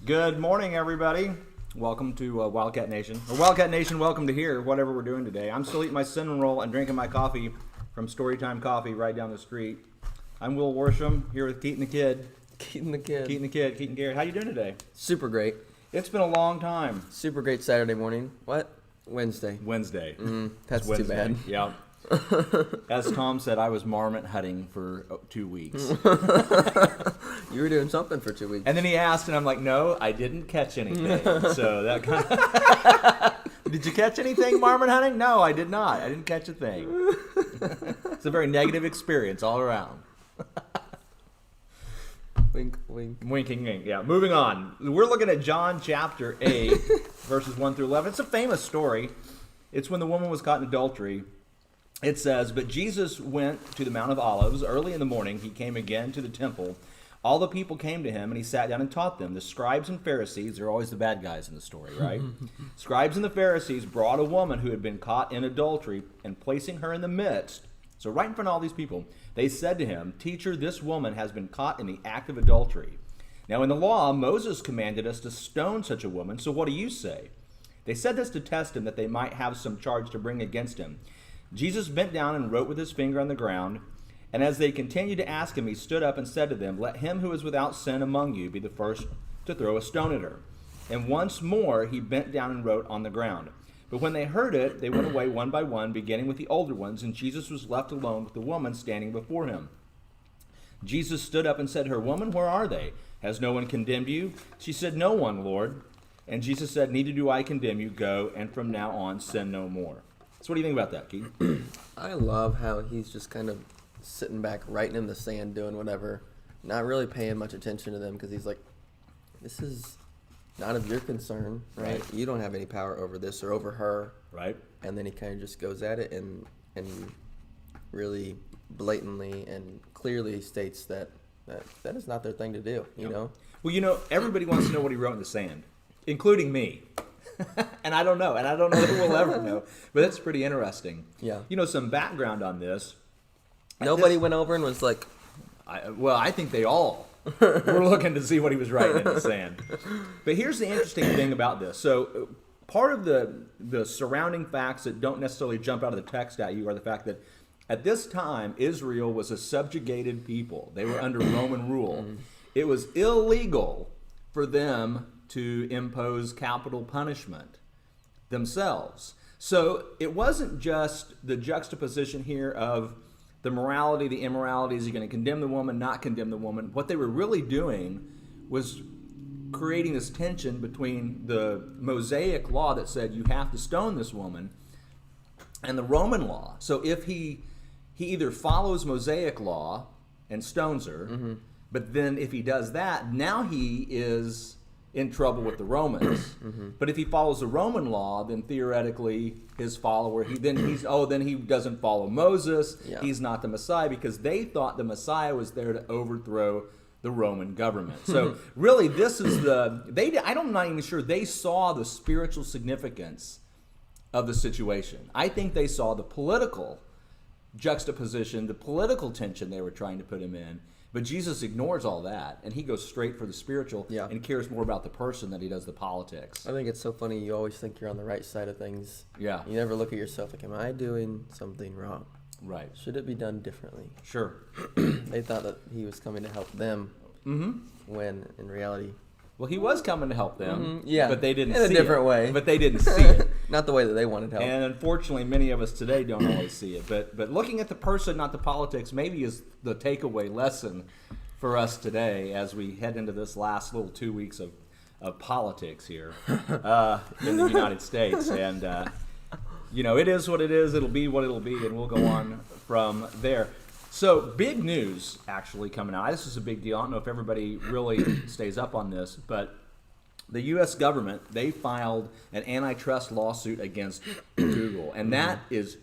Good morning, everybody. Welcome to Wildcat Nation. Or Wildcat Nation, welcome to here, whatever we're doing today. I'm still eating my cinnamon roll and drinking my coffee from Storytime Coffee right down the street. I'm Will Worsham, here with Keaton the Kid. Keaton the Kid. Keaton Garrett. How you doing today? Super great. It's been a long time. Super great Saturday morning. What? Wednesday. That's Wednesday. too bad. Yeah. As Tom said, I was marmot hunting for 2 weeks. You were doing something for 2 weeks. And then he asked, and I'm like, no, I didn't catch anything. So that kind of... Did you catch anything marmot hunting? No, I did not. I didn't catch a thing. It's a very negative experience all around. Wink, wink. Winking, wink. Yeah, moving on. We're looking at John chapter 8, verses 1 through 11. It's a famous story. It's when the woman was caught in adultery. It says, but Jesus went to the Mount of Olives. Early in the morning, he came again to the temple. All the people came to him, and he sat down and taught them. The scribes and Pharisees, they're always the bad guys in the story, right? Scribes and the Pharisees brought a woman who had been caught in adultery, and placing her in the midst, so right in front of all these people, they said to him, Teacher, this woman has been caught in the act of adultery. Now in the law, Moses commanded us to stone such a woman, so what do you say? They said this to test him, that they might have some charge to bring against him. Jesus bent down and wrote with his finger on the ground, and as they continued to ask him, he stood up and said to them, Let him who is without sin among you be the first to throw a stone at her. And once more he bent down and wrote on the ground. But when they heard it, they went away one by one, beginning with the older ones, and Jesus was left alone with the woman standing before him. Jesus stood up and said to her, Woman, where are they? Has no one condemned you? She said, No one, Lord. And Jesus said, Neither do I condemn you. Go, and from now on sin no more. So what do you think about that, Keaton? I love how he's just kind of sitting back, writing in the sand, doing whatever, not really paying much attention to them, because he's like, this is not of your concern, right? You don't have any power over this or over her. Right. And then he kind of just goes at it and really blatantly and clearly states that is not their thing to do, you know? Well, everybody wants to know what he wrote in the sand, including me. And I don't know that we'll ever know. But that's pretty interesting. Yeah. Some background on this. Nobody went over and was like... I think they all were looking to see what he was writing in the sand. But here's the interesting thing about this. So part of the surrounding facts that don't necessarily jump out of the text at you are the fact that at this time, Israel was a subjugated people. They were under Roman rule. It was illegal for them to impose capital punishment themselves. So it wasn't just the juxtaposition here of the morality, the immorality. Is he going to condemn the woman, not condemn the woman? What they were really doing was creating this tension between the Mosaic law that said you have to stone this woman and the Roman law. So if he either follows Mosaic law and stones her, but then if he does that, now he is in trouble with the Romans. But if he follows the Roman law, then theoretically his follower, then he doesn't follow Moses. Yeah. He's not the Messiah, because they thought the Messiah was there to overthrow the Roman government. So really this is I'm not even sure they saw the spiritual significance of the situation. I think they saw the political juxtaposition, the political tension they were trying to put him in. But Jesus ignores all that, and he goes straight for the spiritual and cares more about the person than he does the politics. I think it's so funny. You always think you're on the right side of things. Yeah. You never look at yourself like, am I doing something wrong? Right. Should it be done differently? Sure. They thought that he was coming to help them when in reality... Well, he was coming to help them, yeah, but they didn't in see a different it. way. But they didn't see it. Not the way that they wanted help. And unfortunately, many of us today don't always see it. But looking at the person, not the politics, maybe is the takeaway lesson for us today as we head into this last little 2 weeks of politics here in the United States. And, it is what it is. It'll be what it'll be, and we'll go on from there. So, big news actually coming out. This is a big deal. I don't know if everybody really stays up on this, but the U.S. government, they filed an antitrust lawsuit against Google, and that is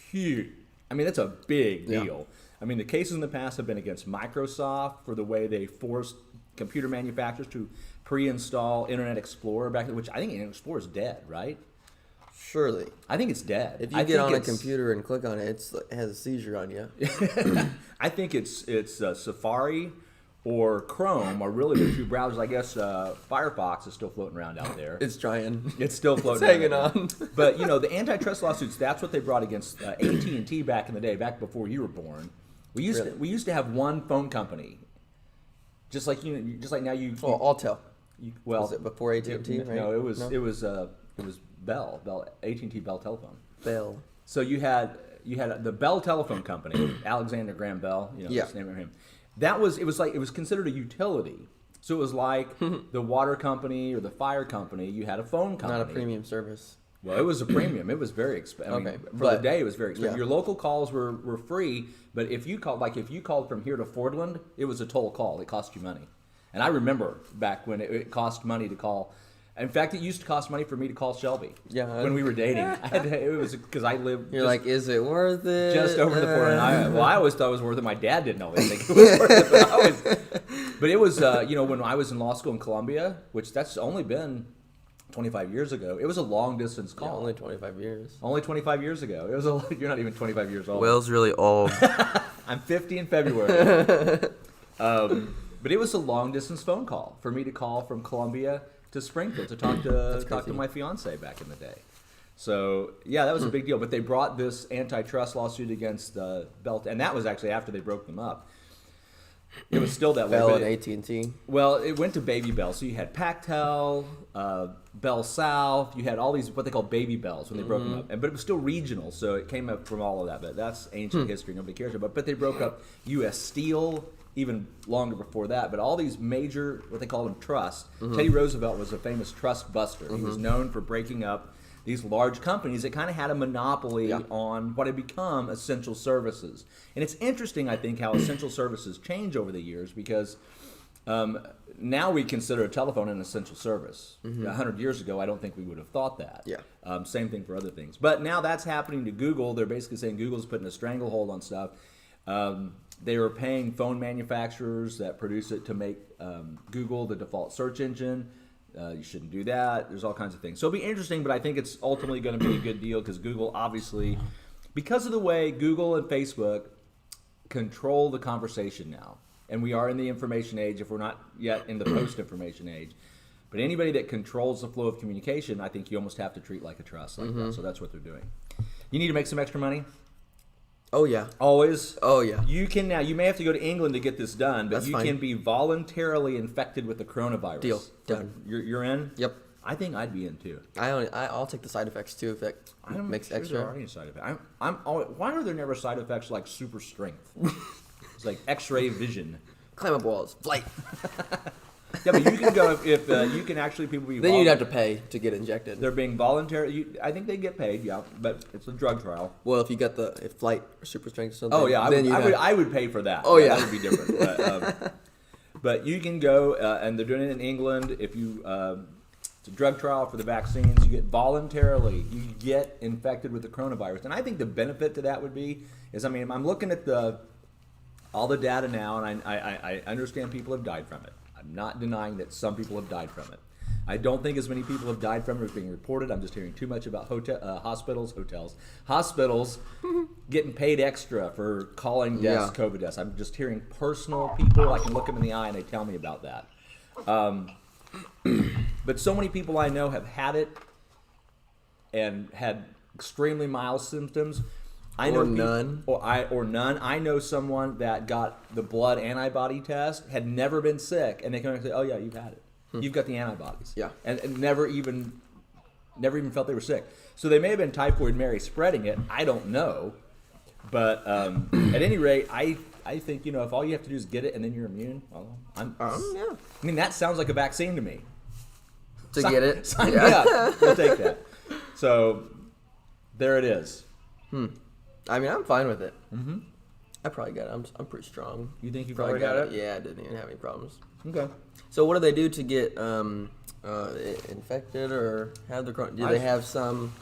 huge. I mean, that's a big deal. I mean, the cases in the past have been against Microsoft for the way they forced computer manufacturers to pre-install Internet Explorer back, which I think Internet Explorer is dead, right? Surely. I think it's dead. If you get on a computer and click on it, it has a seizure on you. I think it's Safari or Chrome are really the two browsers. I guess Firefox is still floating around out there. It's trying. It's still floating. It's hanging on. But the antitrust lawsuits. That's what they brought against AT&T back in the day, back before you were born. We used to have one phone company. Just like now you. Oh, Altel. Was it before AT&T? Right? No, it was Bell AT&T Bell Telephone. Bell. So you had the Bell Telephone Company, Alexander Graham Bell. Just name him. It was considered a utility. So it was like the water company or the fire company. You had a phone company. Not a premium service. Well, it was a premium. It was very expensive. For the day, it was very expensive. Yeah. Your local calls were free, but if you called from here to Fordland, it was a toll call. It cost you money. And I remember back when it cost money to call. In fact, it used to cost money for me to call Shelby. Yeah. When we were dating, it was because I lived. You're like, is it worth it? Just over the border. I always thought it was worth it. My dad didn't always think it was worth it, but it was. When I was in law school in Columbia, which that's only been 25 years ago, it was a long distance call. Yeah, only 25 years. Only 25 years ago. It was you're not even 25 years old. Will's really old. I'm 50 in February. But it was a long distance phone call for me to call from Columbia to Springfield to talk to my fiance back in the day. So yeah, that was a big deal. But they brought this antitrust lawsuit against Bell, and that was actually after they broke them up. It was still that way. Bell and AT&T. Well, it went to Baby Bell. So you had Pactel, Bell South. You had all these what they call Baby Bells when they broke them up. But it was still regional, so it came up from all of that. But that's ancient history. Nobody cares about. But they broke up U.S. Steel even longer before that. But all these major, what they call them, trusts. Teddy Roosevelt was a famous trust buster. He was known for breaking up these large companies that kind of had a monopoly on what had become essential services. And it's interesting, I think, how essential services change over the years because now we consider a telephone an essential service. 100 years ago, I don't think we would have thought that. Yeah. Same thing for other things. But now that's happening to Google. They're basically saying Google's putting a stranglehold on stuff. They were paying phone manufacturers that produce it to make Google the default search engine. You shouldn't do that. There's all kinds of things. So it'll be interesting, but I think it's ultimately going to be a good deal because Google obviously, because of the way Google and Facebook control the conversation now, and we are in the information age if we're not yet in the post-information age, but anybody that controls the flow of communication, I think you almost have to treat like a trust like that. So that's what they're doing. You need to make some extra money? Oh, yeah. Always? Oh, yeah. You can now. You may have to go to England to get this done, but That's you fine. can be voluntarily infected with the coronavirus. Deal. Done. You're in? Yep. I think I'd be in too. I'll take the side effects too if that makes sure extra. There are any side effects. Why are there never side effects like super strength? It's like X-ray vision. Climb up walls. Flight. Yeah, but you can go if you can actually people be. Then you'd have to pay to get injected. They're being voluntary. I think they get paid, yeah, but it's a drug trial. Well, if you got if flight or super strength or something. Oh yeah, then I would pay for that. Oh yeah, that would be different. But you can go, and they're doing it in England. If you, it's a drug trial for the vaccines. You get voluntarily, you get infected with the coronavirus, and I think the benefit to that would be I'm looking at all the data now, and I understand people have died from it. I'm not denying that some people have died from it. I don't think as many people have died from it as being reported. I'm just hearing too much about hospitals getting paid extra for calling deaths COVID deaths. I'm just hearing personal people. I can look them in the eye and they tell me about that. But so many people I know have had it and had extremely mild symptoms. I know none. Or none. I know someone that got the blood antibody test, had never been sick, and they come and say, "Oh yeah, you've had it. You've got the antibodies." Yeah. And never even felt they were sick. So they may have been typhoid Mary spreading it. I don't know, but at any rate, I think if all you have to do is get it and then you're immune. Well, yeah. I mean, that sounds like a vaccine to me. Get it? Sign me up. We'll take that. So there it is. I mean, I'm fine with it. I probably got it. I'm pretty strong. You think you Probably probably got it? Yeah, I didn't even have any problems. Okay. So what do they do to get infected or have the corona? Do they have some,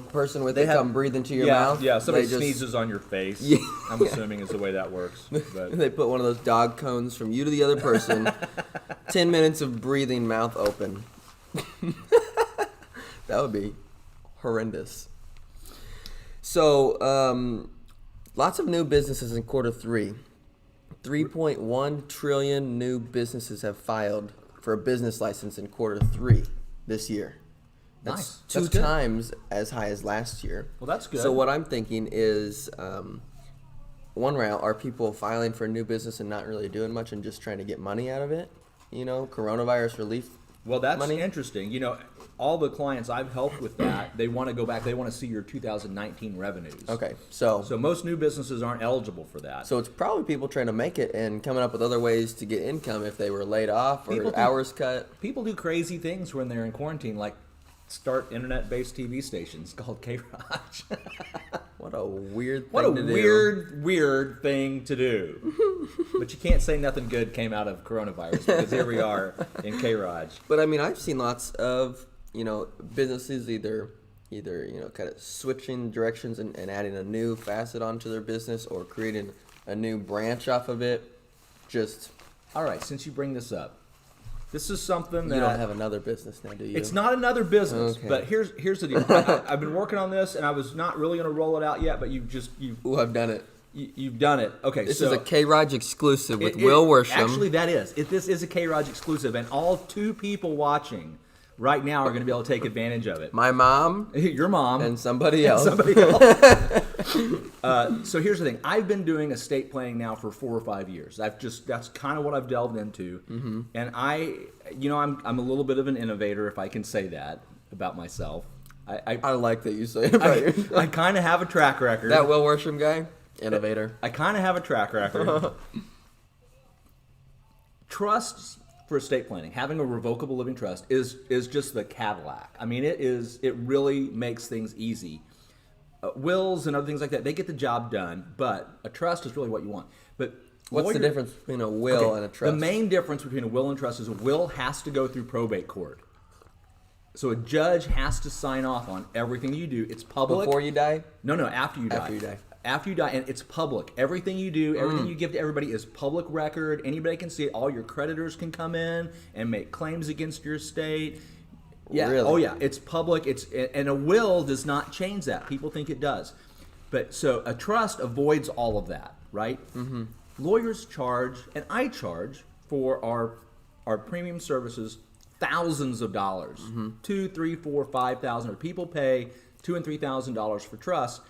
person with it come breathe into your mouth? Yeah, somebody sneezes on your face. Yeah. I'm assuming is the way that works. But They put one of those dog cones from you to the other person. 10 minutes of breathing, mouth open. That would be horrendous. So, lots of new businesses in quarter 3. 3.1 trillion new businesses have filed for a business license in quarter 3 this year. That's Nice. two That's good. times as high as last year. Well, that's good. So what I'm thinking is, one route, are people filing for a new business and not really doing much and just trying to get money out of it? You know, coronavirus relief. Well, that's money? interesting. You know, all the clients I've helped with that, they want to go back. They want to see your 2019 revenues. Okay, so So most new businesses aren't eligible for that. so it's probably people trying to make it and coming up with other ways to get income if they were laid off or People do- hours cut. People do crazy things when they're in quarantine, like start internet-based TV stations called K-ROG. What a weird thing What a to do. weird thing to do. But you can't say nothing good came out of coronavirus because here we are in K-ROG. But I mean, I've seen lots of, you know, businesses either you know, kind of switching directions and adding a new facet onto their business or creating a new branch off of it. Just All right, since you bring this up, this is something that you don't have another business now, do you? it's not another business. Okay. But here's the deal. I've been working on this, and I was not really going to roll it out yet, but you've Ooh, I've done it. you've done it. Okay, This so is a K-ROG exclusive with It- Will Worsham. Actually, that is. This is a K-ROG exclusive, and all 2 people watching right now are going to be able to take advantage of it. My mom Your mom and somebody else. somebody else. So here's the thing. I've been doing estate planning now for 4 or 5 years. That's kind of what I've delved into, and I'm a little bit of an innovator, if I can say that about myself. I like that you say it about yourself. I kind of have a track record. That Will Worsham guy, innovator. I kind of have a track record. Trusts for estate planning, having a revocable living trust is just the Cadillac. I mean, it really makes things easy. Wills and other things like that, they get the job done, but a trust is really what you want. But What's the difference between a will and a trust? The main difference between a will and trust is a will has to go through probate court. So a judge has to sign off on everything you do. It's public. Before you die? No, after you die. After you die. After you die, and it's public. Everything you do, everything you give to everybody is public record. Anybody can see it. All your creditors can come in and make claims against your estate. Yeah. Really? Oh, yeah. It's public. And a will does not change that. People think it does. But so a trust avoids all of that, right? Mm-hmm. Lawyers charge, and I charge for our premium services thousands of dollars, $2,000, $3,000, $4,000, $5,000. People pay $2,000 and $3,000 for trusts.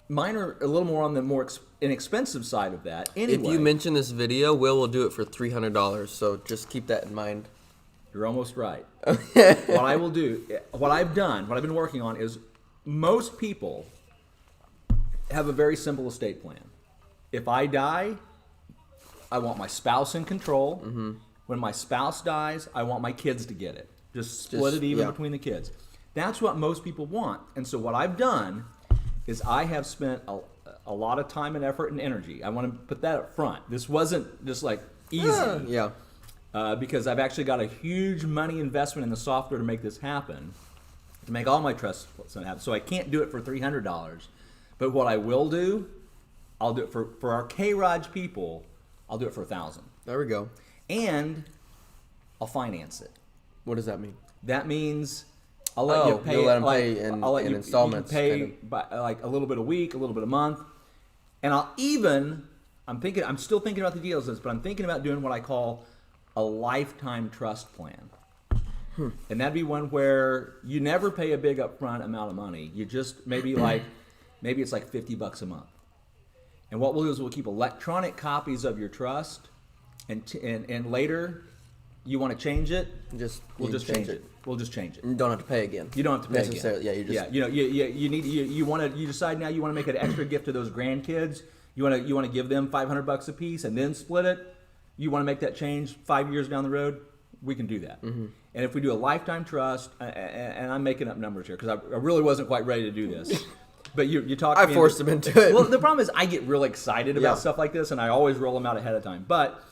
Mine are a little more on the more inexpensive side of that. Anyway, If you mention this video, Will do it for $300. So just keep that in mind. you're almost right. What I will do, what I've been working on is most people have a very simple estate plan. If I die, I want my spouse in control. Mm-hmm. When my spouse dies, I want my kids to get it. Just split it even between the kids. That's what most people want. And so what I've done is I have spent a lot of time and effort and energy. I want to put that up front. This wasn't just like easy. Yeah. Because I've actually got a huge money investment in the software to make this happen, to make all my trusts happen. So I can't do it for $300. But what I will do, I'll do it for our K-ROG people, I'll do it for $1,000. There we go. And I'll finance it. What does that mean? That means I'll let you pay. You'll let them like, pay in I'll let you installments. pay kind of. by like a little bit a week, a little bit a month, and I'm still thinking about the deals of this, but I'm thinking about doing what I call a lifetime trust plan. And that'd be one where you never pay a big upfront amount of money. You just maybe it's like $50 a month. And what we'll do is we'll keep electronic copies of your trust, and later you want to change it, we'll just change it. We'll just change it. You don't have to pay again. You don't have to pay necessarily. again. Yeah, you just you decide now you want to make an extra gift to those grandkids. You want to give them $500 a piece and then split it. You want to make that change 5 years down the road. We can do that. Mm-hmm. And if we do a lifetime trust, and I'm making up numbers here because I really wasn't quite ready to do this. But you talk. I forced him into it. Well, the problem is I get real excited about stuff like this, and I always roll them out ahead of time. But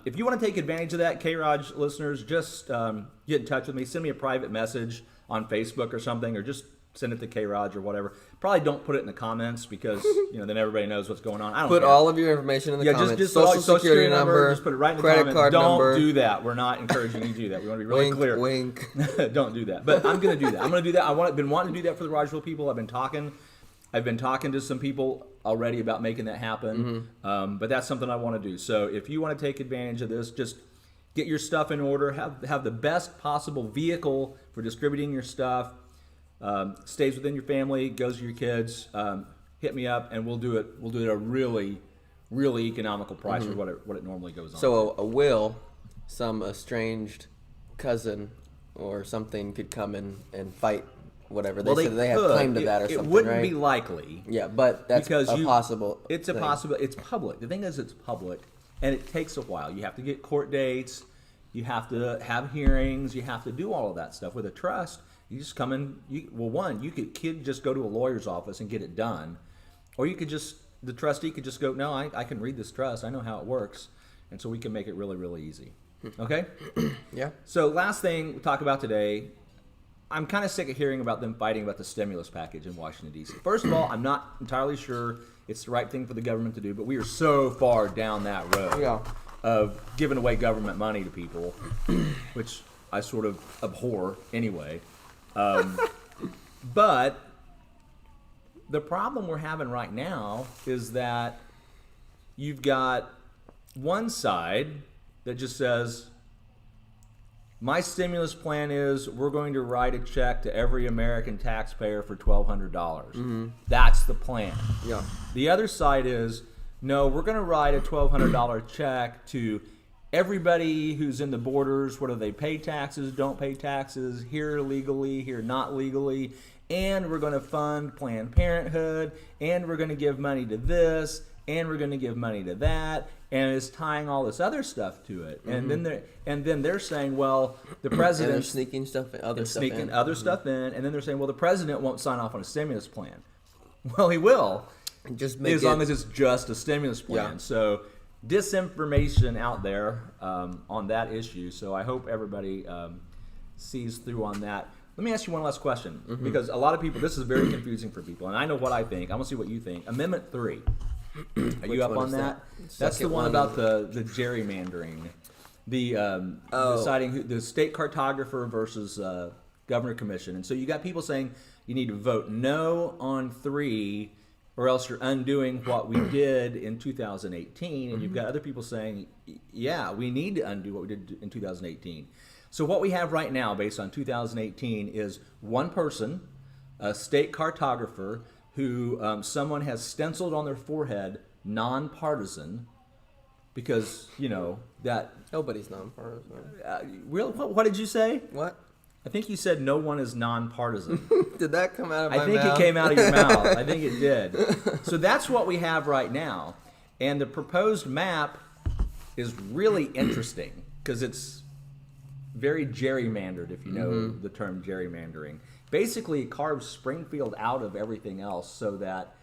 if you want to take advantage of that, K-ROG listeners, just get in touch with me. Send me a private message on Facebook or something, or just send it to K-ROG or whatever. Probably don't put it in the comments because then everybody knows what's going on. I don't put care. all of your information in the comments. Just social security number, just put it right in the credit comments. card Don't number. do that. We're not encouraging you to do that. We want to be really Wink, clear. wink. Don't do that. But I'm going to do that. I'm going to do that. Been wanting to do that for the Rogeville people. I've been talking I've been talking to some people already about making that happen, but that's something I want to do. So if you want to take advantage of this, just get your stuff in order. Have the best possible vehicle for distributing your stuff. Stays within your family, goes to your kids. Hit me up, and we'll do it. We'll do it at a really, really economical price for what it normally goes on. So a will, some estranged cousin or something could come in and fight whatever. They said they have claim to that or something, It wouldn't right? be likely. Yeah, but that's possible. It's a possible. It's public. The thing is, it's public, and it takes a while. You have to get court dates. You have to have hearings. You have to do all of that stuff. With a trust, you just come in. You could just go to a lawyer's office and get it done, or you could the trustee could just go, no, I can read this trust. I know how it works, and so we can make it really, really easy. Okay? Yeah. So last thing we'll talk about today, I'm kind of sick of hearing about them fighting about the stimulus package in Washington, D.C. First of all, I'm not entirely sure it's the right thing for the government to do, but we are so far down that road of giving away government money to people, which I sort of abhor anyway. But the problem we're having right now is that you've got one side that just says, my stimulus plan is we're going to write a check to every American taxpayer for $1,200. That's the plan. Yeah. The other side is, no, we're going to write a $1,200 check to everybody who's in the borders, whether they pay taxes, don't pay taxes, here legally, here not legally, and we're going to fund Planned Parenthood, and we're going to give money to this, and we're going to give money to that, and it's tying all this other stuff to it. And then they're saying, well, the president, And they're sneaking stuff in, other stuff in, and then they're saying, well, the president won't sign off on a stimulus plan. Well, he will, long as it's just a stimulus plan. Yeah. So disinformation out there on that issue. So I hope everybody sees through on that. Let me ask you one last question, because a lot of people, this is very confusing for people, and I know what I think. I want to see what you think. Amendment 3. Are you up on that? That's the one about the gerrymandering, deciding the state cartographer versus governor commission. And so you got people saying you need to vote no on 3, or else you're undoing what we did in 2018. And you've got other people saying, yeah, we need to undo what we did in 2018. So what we have right now, based on 2018, is one person, a state cartographer, who someone has stenciled on their forehead, nonpartisan, because, that... Nobody's nonpartisan. What did you say? What? I think you said no one is nonpartisan. Did that come out of my mouth? I think it came out of your mouth. I think it did. So that's what we have right now. And the proposed map is really interesting, because it's very gerrymandered, if you know the term gerrymandering. Basically, it carves Springfield out of everything else so that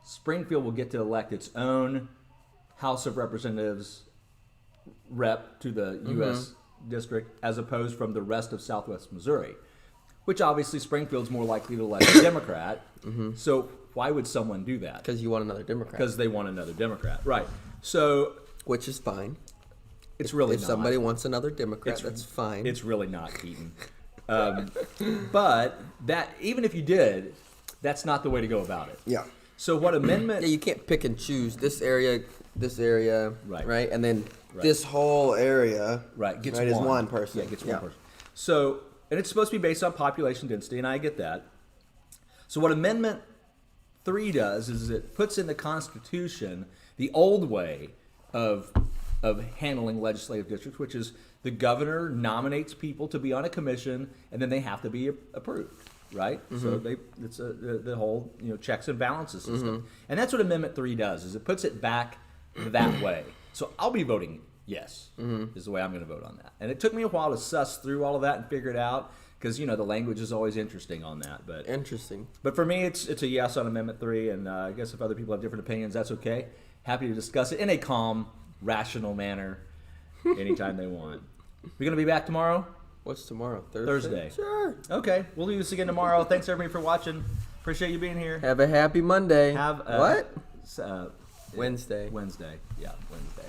Springfield will get to elect its own House of Representatives rep to the U.S. district, as opposed from the rest of Southwest Missouri, which obviously Springfield's more likely to elect a Democrat. So why would someone do that? Because you want another Democrat. Because they want another Democrat. Right. So... Which is fine. It's really if not. somebody wants another Democrat, that's fine. It's really not, Keaton. But that, even if you did, that's not the way to go about it. Yeah. So what amendment... Yeah, you can't pick and choose this area, right? And then this whole area gets is one person. Yeah, gets one person. So, and it's supposed to be based on population density, and I get that. So what Amendment 3 does is it puts in the Constitution the old way of handling legislative districts, which is the governor nominates people to be on a commission, and then they have to be approved, right? So it's the whole checks and balances system, and that's what Amendment 3 does. Is it puts it back that way. So I'll be voting yes. Is the way I'm going to vote on that. And it took me a while to suss through all of that and figure it out, because the language is always interesting on that. But interesting. But for me, it's a yes on Amendment 3, and I guess if other people have different opinions, that's okay. Happy to discuss it in a calm, rational manner anytime they want. We going to be back tomorrow? What's tomorrow? Thursday. Sure. Okay, we'll do this again tomorrow. Thanks everybody for watching. Appreciate you being here. Have a happy Monday. Have what? Wednesday. Wednesday. Yeah, Wednesday.